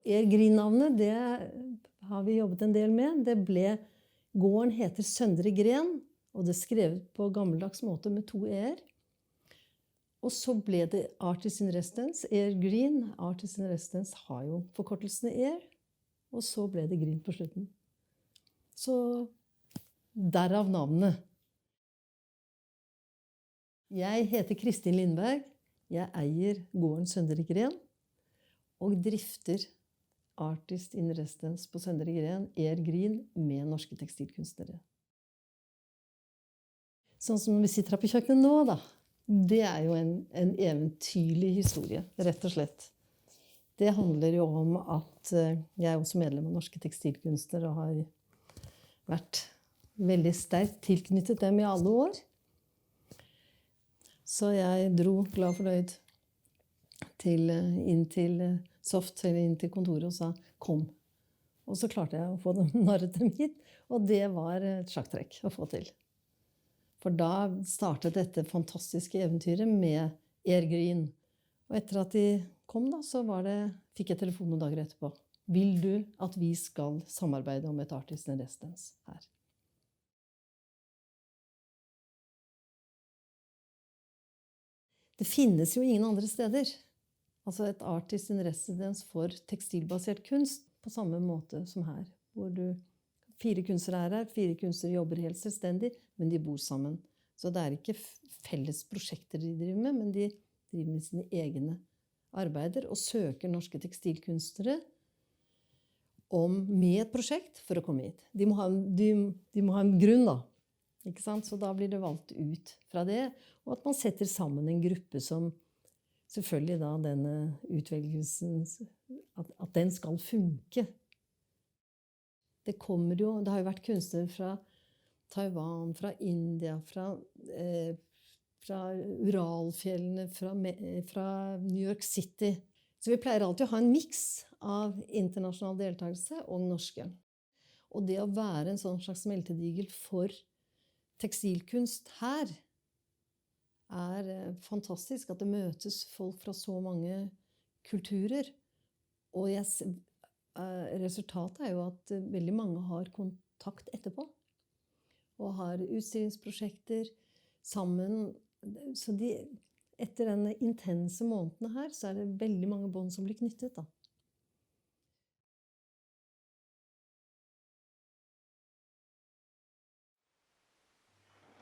Grin-navnet, det har vi jobbet en del med. Gården heter Søndre Gren, og det er skrevet på gammeldags måte med 2 e-er. Og så ble det Artist in Residence, Green. Artist in Residence har jo forkortelsene e-er, og så ble det Grin på slutten. Så derav navnet. Jeg heter Kristin Lindberg. Jeg eier gården Søndre Gren, og drifter Artist in Residence på Søndre Gren, Green, med norske tekstilkunstnere. Sånn som vi sitter her på kjøkkenet nå, da. Det er jo en eventyrlig historie, rett og slett. Det handler jo om at jeg er også medlem av Norske Tekstilkunstnere og har vært veldig sterkt tilknyttet dem i alle år. Så jeg dro glad fornøyd inn til Soft, eller inn til kontoret og sa kom. Og så klarte jeg å få dem narret dem hit, og det var et sjakktrekk å få til. For da startet dette fantastiske eventyret med Green. Og etter at de kom da, så fikk jeg telefon noen dager etterpå. Vil du at vi skal samarbeide om et Artist in Residence her? Det finnes jo ingen andre steder. Altså et Artist in Residence for tekstilbasert kunst på samme måte som her. Hvor 4 kunstnere er her, 4 kunstnere jobber helt selvstendig, men de bor sammen. Så det er ikke felles prosjekter de driver med, men de driver med sine egne arbeider og søker norske tekstilkunstnere med et prosjekt for å komme hit. De må ha en grunn da, ikke sant? Så da blir det valgt ut fra det, og at man setter sammen en gruppe som selvfølgelig da denne utvelgelsen, at den skal funke. Det har jo vært kunstnere fra Taiwan, fra India, fra Uralfjellene, fra New York City. Så vi pleier alltid å ha en mix av internasjonal deltakelse og norske. Og det å være en sånn slags smeltedigel for tekstilkunst her, fantastisk at det møtes folk fra så mange kulturer. Og resultatet er jo at veldig mange har kontakt etterpå. Og har utstillingsprosjekter sammen. Så etter denne intense månedene her, så er det veldig mange bånd som blir knyttet da.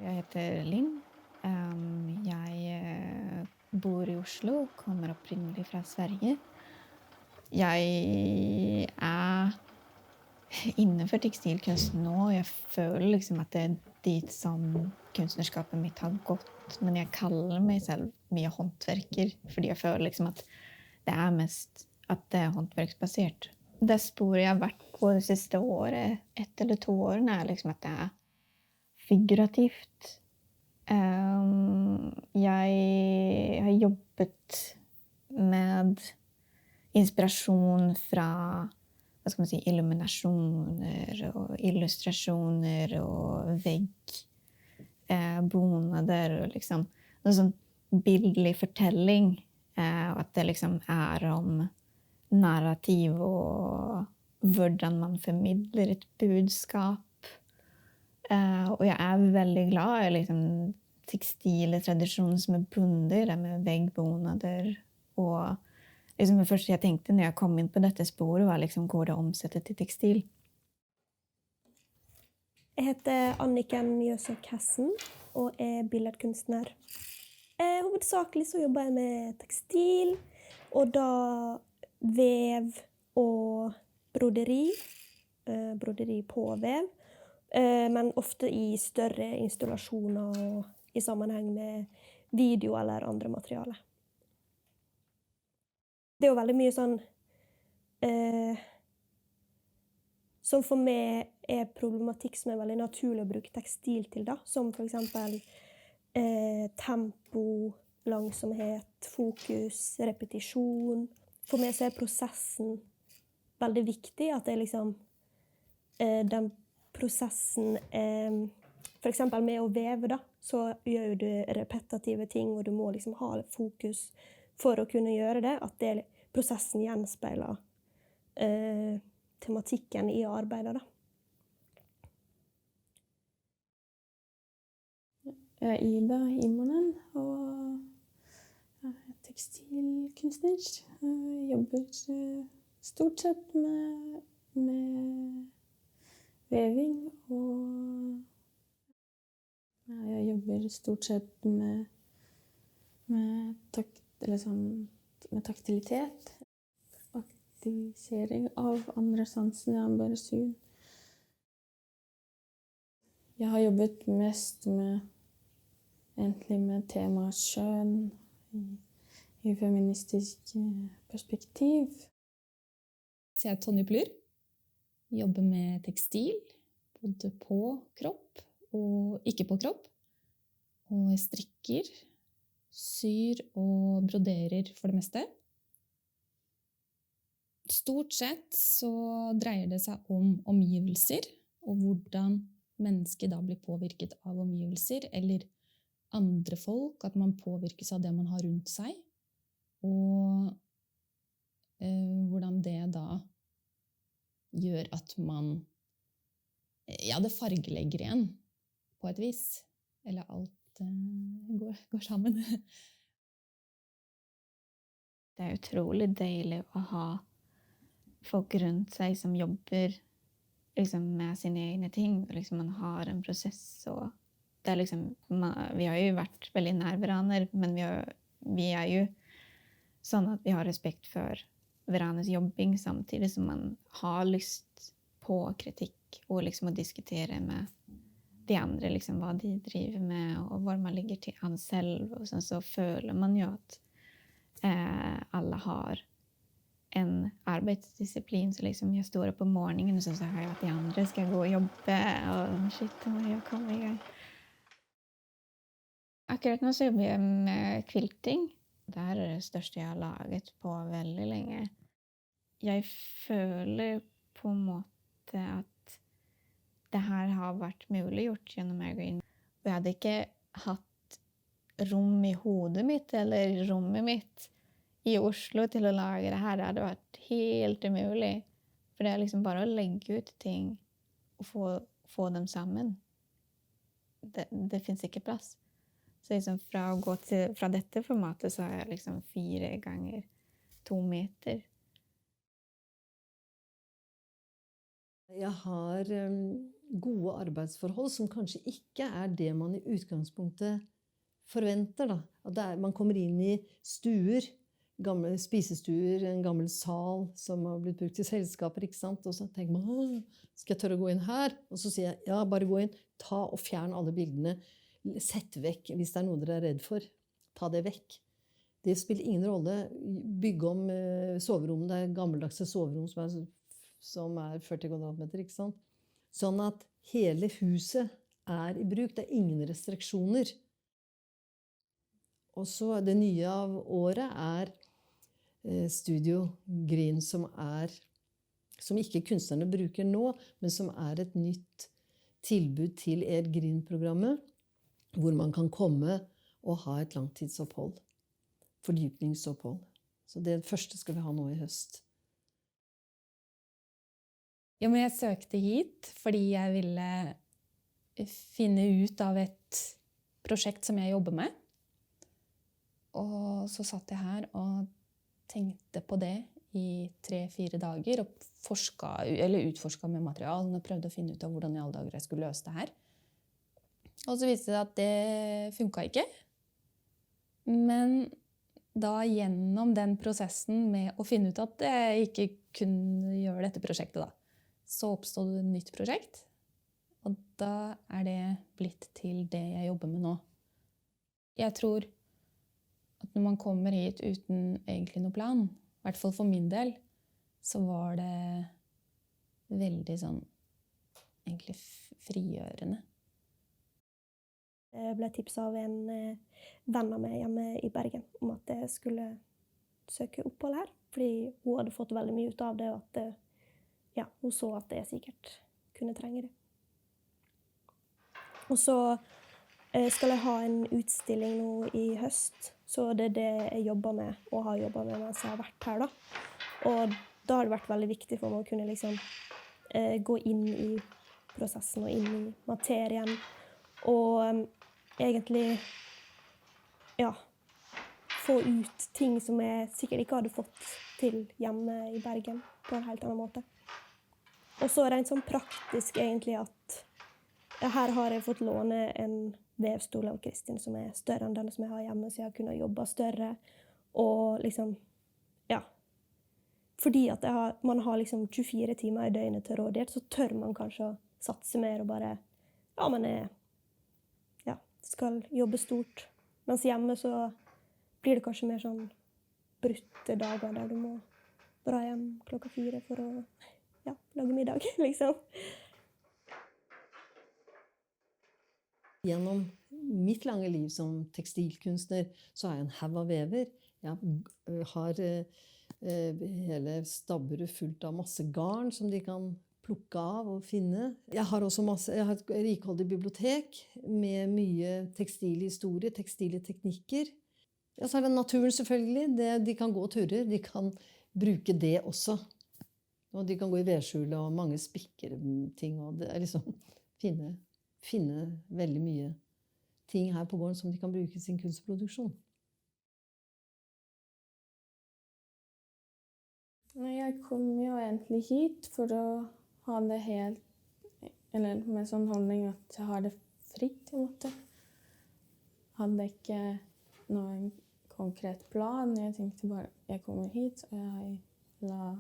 Jeg heter Linn. Jeg bor i Oslo, kommer opprinnelig fra Sverige. Jeg innenfor tekstilkunst nå, og jeg føler liksom at det dit som kunstnerskapet mitt har gått, men jeg kaller meg selv mye håndverker, fordi jeg føler liksom at det mest at det håndverksbasert. Det sporet jeg har vært på det siste året, 1 eller 2 årene, liksom at det figurativt. Jeg har jobbet med inspirasjon fra illuminasjoner og illustrasjoner og veggbonader og liksom en sånn bildlig fortelling, og at det liksom om narrativ og hvordan man formidler et budskap. Og jeg veldig glad i liksom tekstile tradisjoner som bundet med veggbonader. Og liksom det første jeg tenkte når jeg kom inn på dette sporet var liksom, går det å omsette til tekstil? Jeg heter Anniken Mjøsøk Hessen og billedkunstner. Hovedsakelig så jobber jeg med tekstil, og da vev og broderi. Broderi på vev. Men ofte i større installasjoner og i sammenheng med video eller andre materialer. Det er jo veldig mye sånn som for meg problematikk som veldig naturlig å bruke tekstil til, da. Som for eksempel tempo, langsomhet, fokus, repetisjon. For meg så prosessen veldig viktig, at det liksom den prosessen, for eksempel med å veve da, så gjør du repetitive ting, og du må liksom ha fokus for å kunne gjøre det, at prosessen gjenspeiler tematikken i arbeidet, da. Jeg er Ida Himonen, og jeg er tekstilkunstner. Jeg jobber stort sett med veving, og jeg jobber stort sett med taktilitet. Aktivisering av andre sansene enn bare syn. Jeg har jobbet mest med temaet kjønn i feministisk perspektiv. Så jeg er Tonje Plur. Jobber med tekstil, både på kropp og ikke på kropp. Og jeg strikker, syr og broderer for det meste. Stort sett så dreier det seg om omgivelser, og hvordan mennesket da blir påvirket av omgivelser, eller andre folk, at man påvirkes av det man har rundt seg, og hvordan det da gjør at man, det fargelegger igjen på et vis, eller alt går sammen. Det er utrolig deilig å ha folk rundt seg som jobber liksom, med sine egne ting. Liksom, man har en prosess, og det er liksom, vi har jo vært veldig nær hverandre, men vi er jo sånn at vi har respekt for hverandres jobbing, samtidig som man har lyst på kritikk, og liksom å diskutere med de andre, liksom, hva de driver med, og hvor man ligger til an selv. Og sånn, så føler man jo at alle har en arbeidsdisiplin, så liksom jeg står opp om morgenen, og så har jeg at de andre skal gå og jobbe, og shit, nå må jeg komme i gang. Akkurat nå så jobber jeg med quilting. Det her er det største jeg har laget på veldig lenge. Jeg føler på en måte at det her har vært muliggjort gjennom Evergreen. Og jeg hadde ikke hatt rom i hodet mitt, eller rommet mitt i Oslo til å lage det her. Det hadde vært helt umulig. For det er liksom bare å legge ut ting og få dem sammen. Det finnes ikke plass. Så liksom fra dette formatet så er jeg liksom 4 ganger 2 meter. Jeg har gode arbeidsforhold som kanskje ikke er det man i utgangspunktet forventer. Da. Man kommer inn i stuer, gamle spisestuer, en gammel sal som har blitt brukt til selskaper, ikke sant? Og så tenker man, skal jeg tørre å gå inn her? Og så sier jeg, ja, bare gå inn, ta og fjern alle bildene. Sett vekk, hvis det er noe dere er redd for. Ta det vekk. Det spiller ingen rolle. Bygge om soverommet, det er gammeldagse soverom som er 40 kvadratmeter, ikke sant? Sånn at hele huset er i bruk. Det er ingen restriksjoner. Og så det nye av året er Studio Green, som ikke kunstnerne bruker nå, men som er et nytt tilbud til Green-programmet, hvor man kan komme og ha et langtidsopphold, fordypningsopphold. Så det første skal vi ha nå i høst. Ja, men jeg søkte hit fordi jeg ville finne ut av et prosjekt som jeg jobber med. Og så satt jeg her og tenkte på det i 3-4 dager og utforsket med materialen og prøvde å finne ut av hvordan i alle dager jeg skulle løse det her. Og så viste det at det funket ikke. Men da gjennom den prosessen med å finne ut at jeg ikke kunne gjøre dette prosjektet da, så oppstod det et nytt prosjekt. Og da er det blitt til det jeg jobber med nå. Jeg tror at når man kommer hit uten egentlig noe plan, i hvert fall for min del, så var det veldig sånn, egentlig frigjørende. Jeg ble tipset av en venn av meg hjemme i Bergen om at jeg skulle søke opphold her, fordi hun hadde fått veldig mye ut av det, og at hun så at jeg sikkert kunne trenge det. Og så skal jeg ha en utstilling nå i høst, så det er det jeg jobber med, og har jobbet med mens jeg har vært her da. Og da har det vært veldig viktig for meg å kunne liksom gå inn i prosessen og inn i materien. Og egentlig, ja, få ut ting som jeg sikkert ikke hadde fått til hjemme i Bergen på en helt annen måte. Og så rent sånn praktisk egentlig at her har jeg fått låne en vevstol av Kristin som er større enn den som jeg har hjemme, så jeg har kunnet jobbe større. Og liksom, ja. Fordi at man har liksom 24 timer i døgnet til rådighet, så tør man kanskje å satse mer og bare, ja, man skal jobbe stort. Mens hjemme så blir det kanskje mer sånn brutte dager der du må dra hjem 4 for å lage middag, liksom. Gjennom mitt lange liv som tekstilkunstner så er jeg en haug av vever. Jeg har hele stabburet fullt av masse garn som de kan plukke av og finne. Jeg har også et rikholdig bibliotek med mye tekstilhistorie, tekstile teknikker. Ja, så er det naturen selvfølgelig. De kan gå turer, de kan bruke det også. Og de kan gå i vedskjulet og mange spikkerting. Og det er liksom finne veldig mye ting her på gården som de kan bruke i sin kunstproduksjon. Jeg kom jo egentlig hit for å ha det helt, eller med sånn holdning at jeg har det fritt, i en måte. Hadde ikke noen konkret plan. Jeg tenkte bare, jeg kommer hit, og jeg la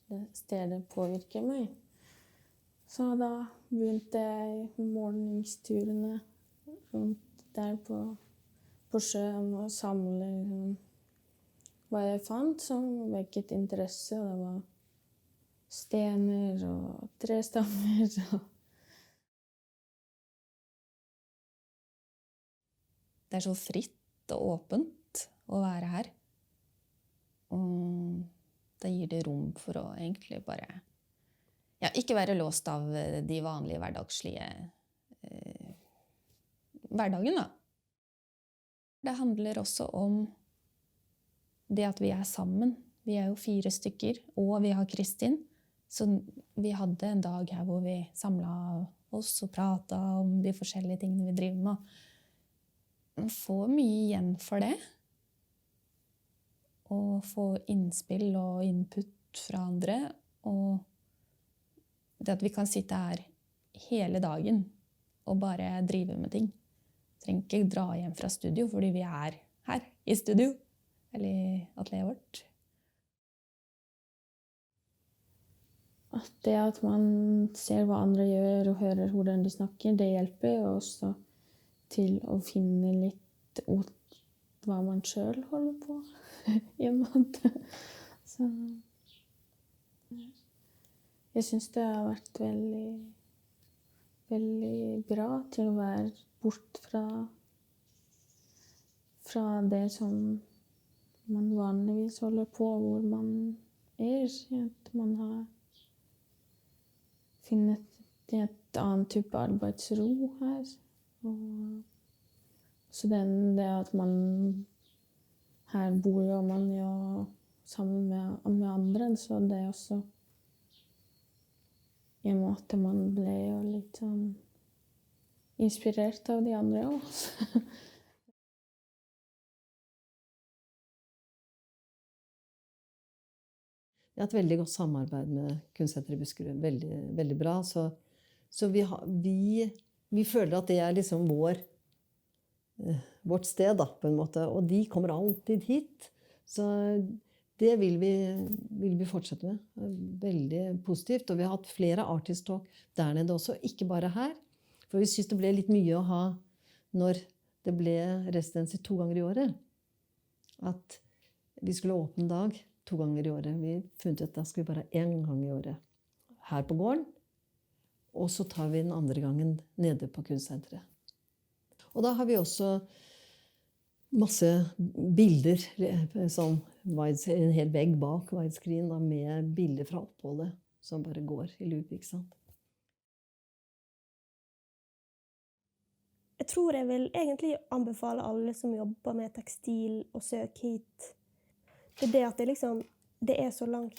det stedet påvirke meg. Så da begynte jeg morgensturene rundt der på sjøen og samle hva jeg fant som vekket interesse, og det var stener og trestammer. Det er så fritt og åpent å være her. Og det gir det rom for å egentlig bare ikke være låst av de vanlige hverdagslige hverdagen, da. Det handler også om det at vi er sammen. Vi er jo 4 stykker, og vi har Kristin. Så vi hadde en dag her hvor vi samlet oss og pratet om de forskjellige tingene vi driver med. Man får mye igjen for det. Og få innspill og input fra andre. Og det at vi kan sitte her hele dagen og bare drive med ting. Trenger ikke dra hjem fra studio, fordi vi er her i studio. Eller i atelieret vårt. Det at man ser hva andre gjør og hører hvordan de snakker, det hjelper også til å finne litt ut hva man selv holder på i en måte. Så jeg synes det har vært veldig, veldig bra til å være bort fra det som man vanligvis holder på, hvor man at man har funnet et annet type arbeidsro her. Og så det at man her bor man jo sammen med andre, så det er også i en måte man ble jo litt sånn inspirert av de andre også. Vi har et veldig godt samarbeid med Kunstsenteret i Buskerud. Veldig, veldig bra. Så vi føler at det er liksom vårt sted, da, på en måte. Og de kommer alltid hit. Så det vil vi fortsette med. Veldig positivt. Og vi har hatt flere artist talk der nede også, ikke bare her. For vi synes det ble litt mye å ha når det ble residency 2 ganger i året. At vi skulle åpne dag 2 ganger i året. Vi funnet ut at da skal vi bare ha 1 gang i året her på gården. Og så tar vi den andre gangen nede på Kunstsenteret. Og da har vi også masse bilder, sånn, en hel vegg bak widescreen da, med bilder fra oppholdet som bare går i loop, ikke sant? Jeg tror jeg vil egentlig anbefale alle som jobber med tekstil å søke hit. Det er det at det er så langt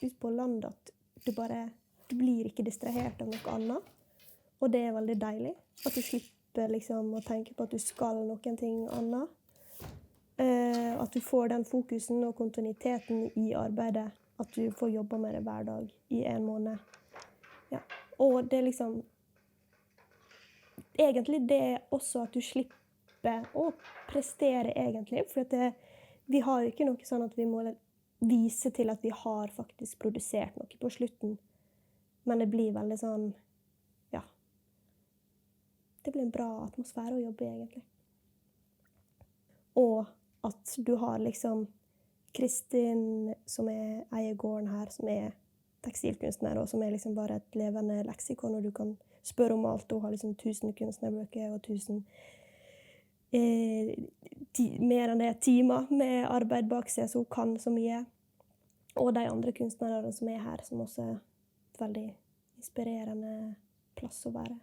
ute på landet at du blir ikke distrahert av noe annet. Og det er veldig deilig. At du slipper liksom å tenke på at du skal noen ting annet. At du får den fokusen og kontinuiteten i arbeidet. At du får jobbe med det hver dag i 1 måned. Ja. Og det er liksom egentlig det er også at du slipper å prestere egentlig. For vi har jo ikke noe sånn at vi må vise til at vi har faktisk produsert noe på slutten. Men det blir veldig sånn, ja. Det blir en bra atmosfære å jobbe i, egentlig. Og at du har liksom Kristin, som eier gården her, som er tekstilkunstner, og som er liksom bare et levende leksikon, og du kan spørre om alt, og har liksom 1000 kunstnerbøker og 1000 mer enn det timer med arbeid bak seg, så hun kan så mye. Og de andre kunstnerne som er her, som også er et veldig inspirerende plass å være.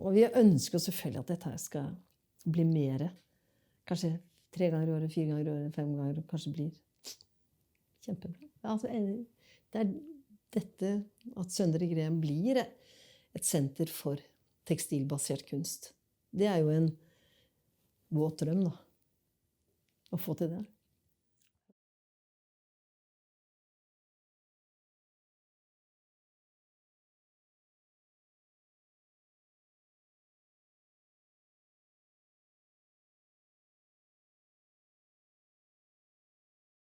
Og vi ønsker selvfølgelig at dette her skal bli mer. Kanskje 3 ganger i året, 4 ganger i året, 5 ganger, kanskje blir kjempebra. Altså, det er dette at Søndre Gren blir et senter for tekstilbasert kunst. Det er jo en våt drøm, da. Å få til det.